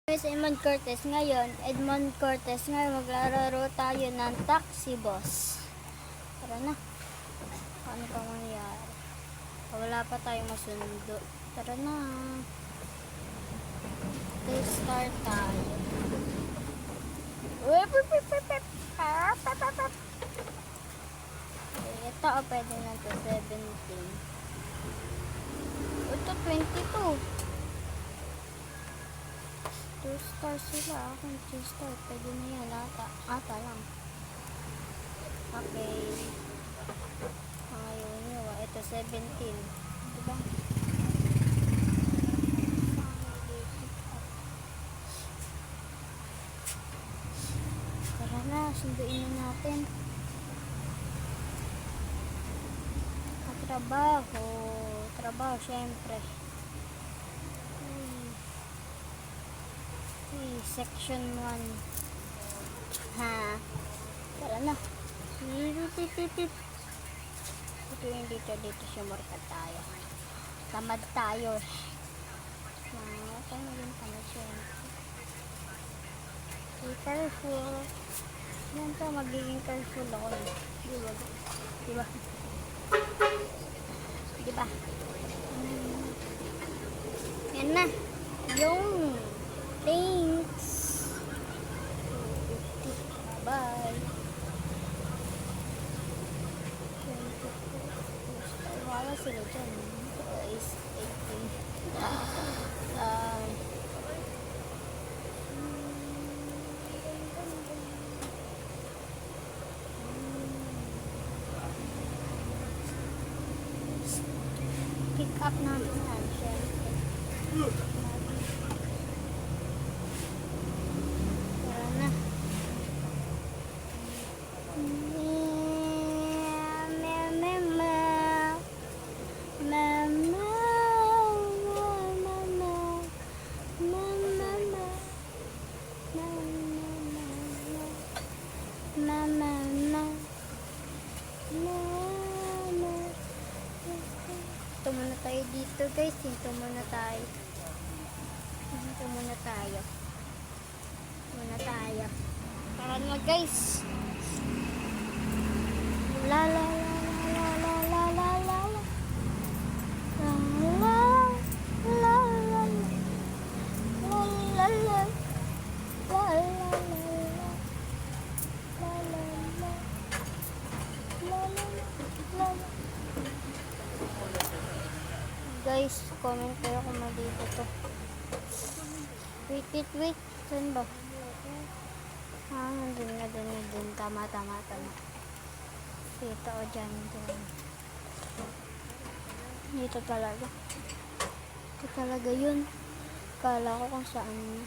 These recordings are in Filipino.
Edmond Cortez ngayon. Maglalaro tayo ng Taxi Boss. Tara na. Ano pa mangyayari? Wala pa tayong masundo. Tara na. Let's start tayo. Ito pwede na to 17. Ito 22. 2 stars sila. Akin 2 stars. Pwede na yan. Ata lang. Okay. Ngayon nyo. Ito 17. Diba? Tara na. Sunduin na natin. Trabaho. Trabaho syempre. Section 1. Ha. Tara na. Ito yung dito siya markat tayo. Tamad tayo. Ano yung tamad siya? Be careful. Yan to, magiging careful ako. Diba? Diba? Diba? Yan na. Yung thanks. Bye. Wala sila dyan. Is 18. Pick up namin yan. Ito muna tayo dito guys. Ito muna tayo. Tara na guys. La la la la la la la la la. La la la la la la. Guys, comment kayo kung malito to. Wait. Saan ba? Nandun na. Tama. Dito o dyan. Dito talaga. Ito talaga yun. Kala ko kung saan.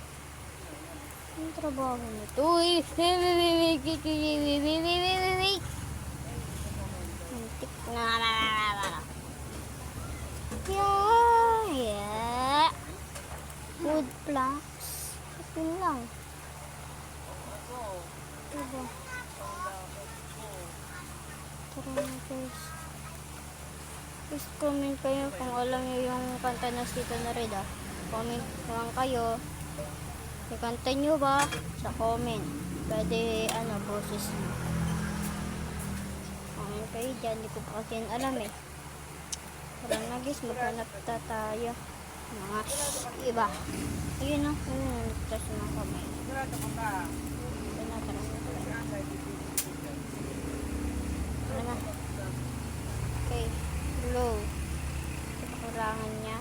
Ang trabaho nito. Muntik na. Yeah. Wood planks. Ito lang. Diba? Tara na guys. Please comment kayo kung alam nyo yung kanta na Tito na Red. Comment lang kayo. Ikanta nyo ba? Sa comment. Pwede boses nyo. Comment kayo dyan. Hindi ko pa kasi alam eh. Tara na guys, maghanap tayo mga iba. Ayun na, nagtas na kami. Tara. Okay, low. Kekurangan niya.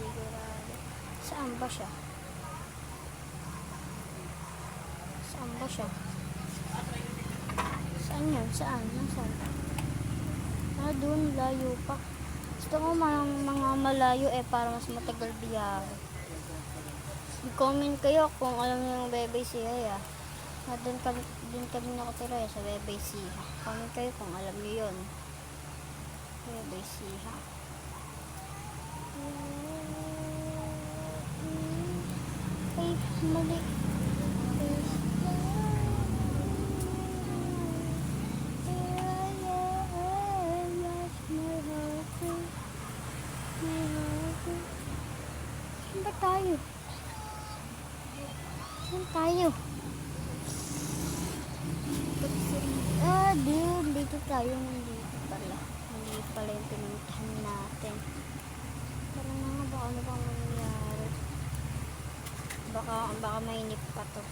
Sigurado. Saan ba siya? Saan yun? Saan? Doon, layo pa. Gusto ko mga malayo para mas matagal biyahe. Comment kayo kung alam niyo yung Bebay Siha. Doon kami nakatira sa Bebay Siha. Comment kayo kung alam niyo yun. Bebay Siha. Ay, mali. Saan ba tayo? Saan tayo? Dito tayo. Nandito pala. Hindi pala yung pinuntahan natin. Parang nga ba ano bang nangyari? Baka mainip pa to.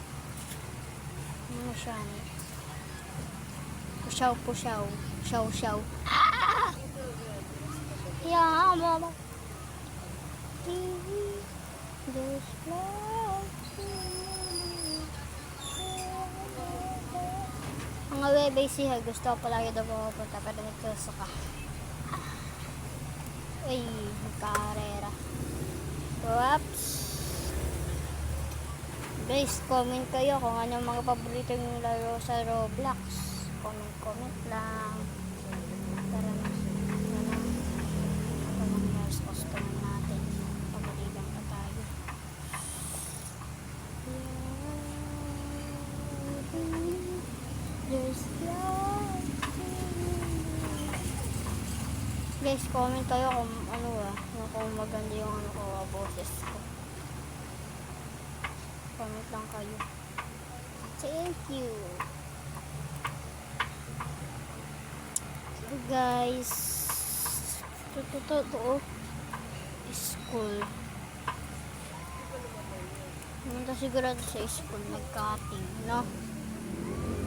Ano siya? Pusyaw. Pusyaw. Yeah, mama. There's love. Mga webay siya. Gusto ko palagi daw pumunta. Pero nagkasuka. Ay, karera. Whoops. Guys, comment kayo kung ano mga paborito yung laro sa Roblox. Comment lang. Para mas customer natin. Pabaligang pa tayo. There's love. Guys, comment kayo kung kung maganda yung boses ko. Comment lang kayo. Thank you. So guys, totoo school. Pumunta sigurado sa school mag-cutting, no?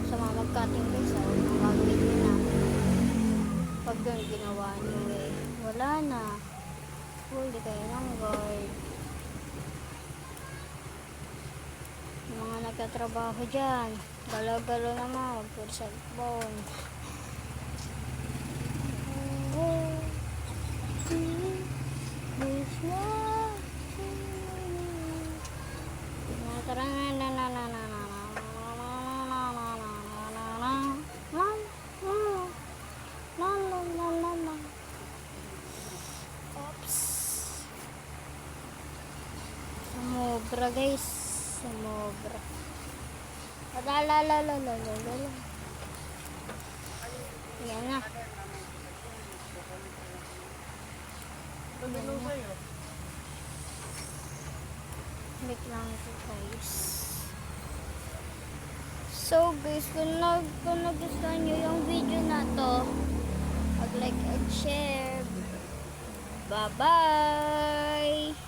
Sa mga mag-cutting guys, mag-cutting na. Pag doon ginawa nyo wala na. Huli kayo ng guard. Mga nagtatrabaho dyan, galaw-galaw naman, puro cellphone. Sumobra guys, sumobra. Yan na. Wait lang ito guys. So guys, kung nagustuhan nyo yung video na to, mag-like and share. Bye-bye!